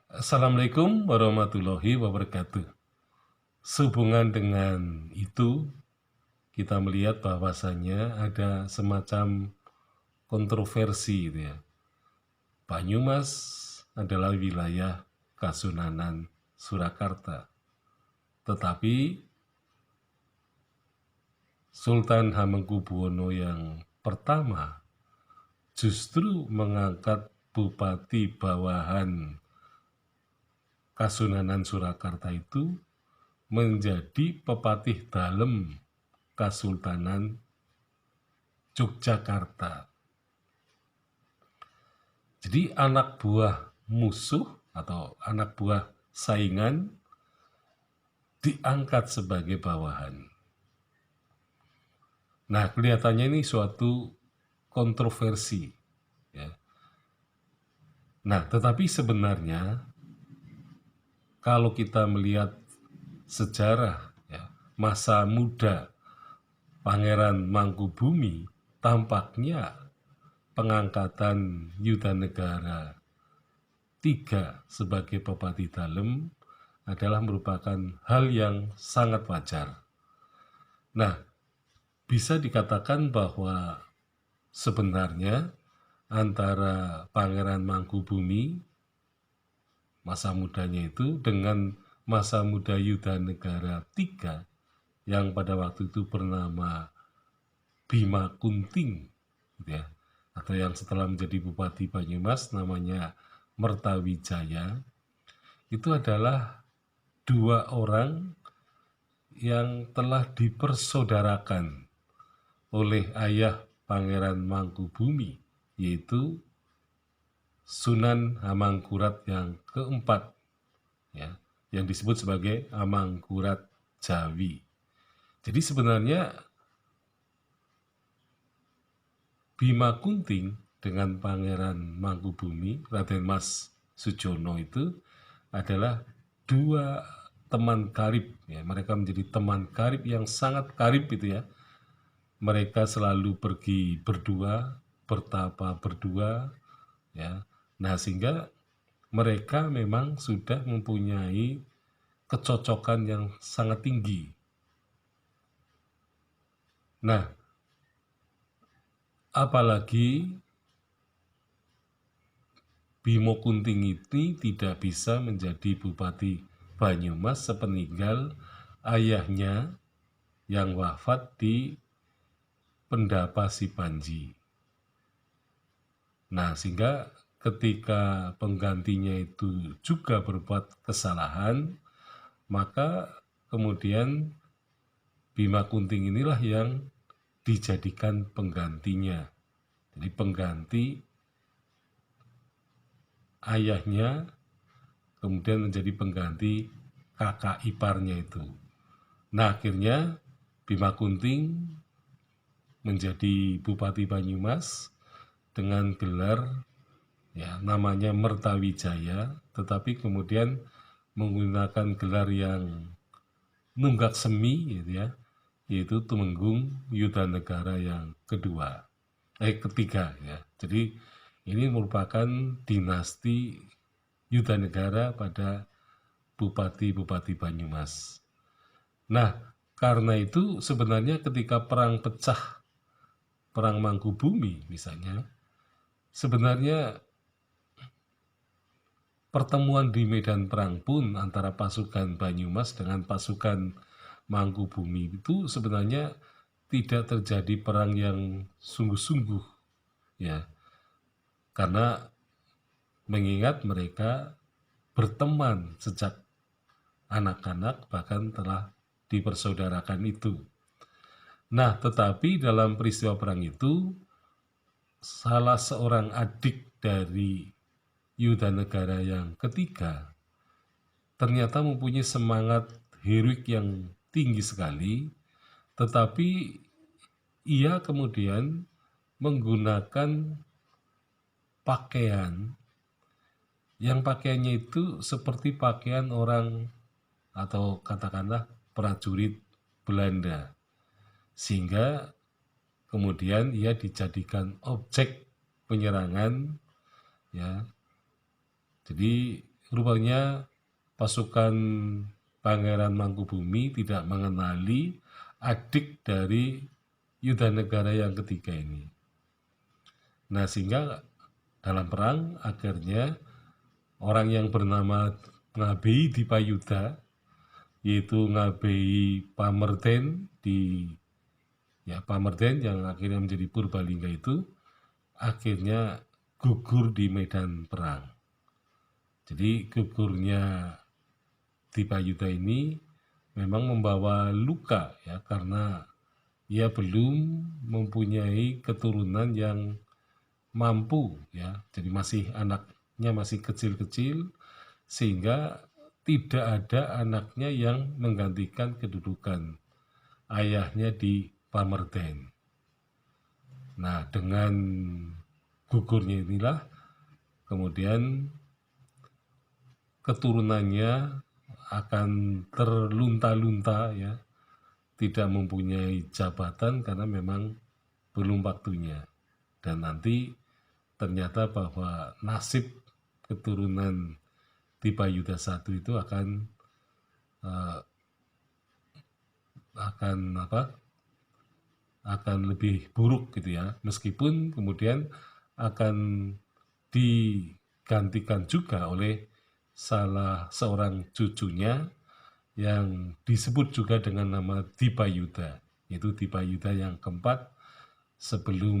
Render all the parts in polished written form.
Assalamualaikum warahmatullahi wabarakatuh. Sehubungan dengan itu, kita melihat bahwasannya ada semacam kontroversi gitu ya. Banyumas adalah wilayah Kasunanan Surakarta. Tetapi Sultan Hamengkubuwono yang pertama justru mengangkat Bupati Bawahan Kasunanan Surakarta itu menjadi Pepatih Dalem Kasultanan Yogyakarta. Jadi anak buah musuh atau anak buah saingan diangkat sebagai bawahan. Nah, kelihatannya ini suatu kontroversi. Ya. Nah, tetapi sebenarnya kalau kita melihat sejarah ya, masa muda Pangeran Mangkubumi, tampaknya pengangkatan Yudanegara III sebagai Bupati Dalem adalah merupakan hal yang sangat wajar. Nah, bisa dikatakan bahwa sebenarnya antara Pangeran Mangkubumi masa mudanya itu dengan masa muda Yudanegara III yang pada waktu itu bernama Bima Kunting gitu ya, atau yang setelah menjadi Bupati Banyumas namanya Mertawijaya, itu adalah dua orang yang telah dipersaudarakan oleh ayah Pangeran Mangkubumi, yaitu Sunan Hamangkurat yang keempat, ya, yang disebut sebagai Hamangkurat Jawi. Jadi sebenarnya Bima Kunting dengan Pangeran Mangkubumi, Raden Mas Sujono itu adalah dua teman karib, ya. Mereka menjadi teman karib yang sangat karib itu ya. Mereka selalu pergi berdua, bertapa berdua, ya. Nah, sehingga mereka memang sudah mempunyai kecocokan yang sangat tinggi. Nah, apalagi Bimo Kunting ini tidak bisa menjadi Bupati Banyumas sepeninggal ayahnya yang wafat di Pendapa Sipanji. Nah, sehingga ketika penggantinya itu juga berbuat kesalahan, maka kemudian Bima Kunting inilah yang dijadikan penggantinya. Jadi pengganti ayahnya kemudian menjadi pengganti kakak iparnya itu. Nah, akhirnya Bima Kunting menjadi Bupati Banyumas dengan gelar ya namanya Mertawijaya, tetapi kemudian menggunakan gelar yang nunggak semi gitu ya, yaitu Tumenggung Yudanegara yang ketiga ya. Jadi ini merupakan dinasti Yudanegara pada Bupati-Bupati Banyumas. Nah, karena itu sebenarnya ketika perang pecah, perang Mangkubumi misalnya, sebenarnya pertemuan di medan perang pun antara pasukan Banyumas dengan pasukan Mangkubumi itu sebenarnya tidak terjadi perang yang sungguh-sungguh ya, karena mengingat mereka berteman sejak anak-anak bahkan telah dipersaudarakan itu. Nah, tetapi dalam peristiwa perang itu salah seorang adik dari Yudanegara yang ketiga ternyata mempunyai semangat heroik yang tinggi sekali, tetapi ia kemudian menggunakan pakaian yang pakaiannya itu seperti pakaian orang atau katakanlah prajurit Belanda, sehingga kemudian ia dijadikan objek penyerangan ya. Jadi rupanya pasukan Pangeran Mangkubumi tidak mengenali adik dari Yudanegara yang ketiga ini. Nah, sehingga dalam perang akhirnya orang yang bernama Ngabei Dipayuda, yaitu Ngabei Pamerden Pamerden yang akhirnya menjadi Purbalingga itu akhirnya gugur di medan perang. Jadi gugurnya Dipayuda ini memang membawa luka ya, karena ia belum mempunyai keturunan yang mampu ya. Jadi anaknya masih kecil-kecil, sehingga tidak ada anaknya yang menggantikan kedudukan ayahnya di Pamerden. Nah, dengan gugurnya inilah kemudian keturunannya akan terlunta-lunta ya, tidak mempunyai jabatan karena memang belum waktunya. Dan nanti ternyata bahwa nasib keturunan Dipayuda I itu akan lebih buruk gitu ya, meskipun kemudian akan digantikan juga oleh salah seorang cucunya yang disebut juga dengan nama Dipayuda, yaitu Dipayuda yang keempat. Sebelum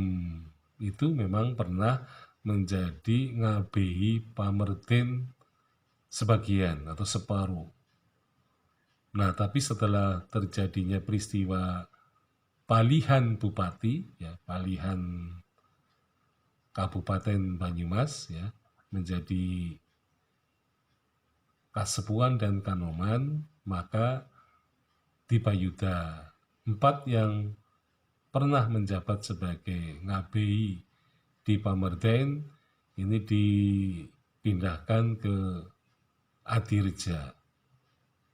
itu memang pernah menjadi Ngabei Pamerden sebagian atau separuh. Nah, tapi setelah terjadinya peristiwa palihan bupati, ya, palihan Kabupaten Banyumas, ya, menjadi Kasepuan dan Kanoman, maka Dipayuda IV yang pernah menjabat sebagai Ngabei di Pamerden ini dipindahkan ke Adireja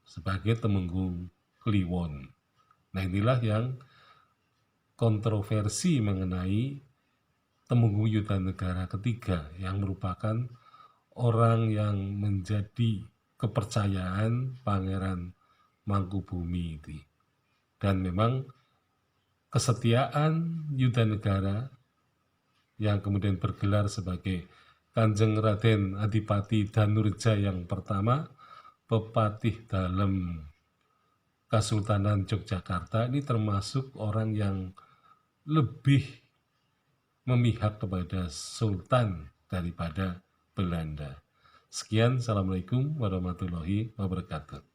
sebagai Temenggung Kliwon. Nah, inilah yang kontroversi mengenai Temenggung Yudanegara ketiga, yang merupakan orang yang menjadi kepercayaan Pangeran Mangkubumi itu. Dan memang kesetiaan Yudanegara yang kemudian bergelar sebagai Kanjeng Raden Adipati Danurja yang pertama, Pepatih dalam Kesultanan Yogyakarta, ini termasuk orang yang lebih memihak kepada Sultan daripada Belanda. Sekian, Assalamualaikum warahmatullahi wabarakatuh.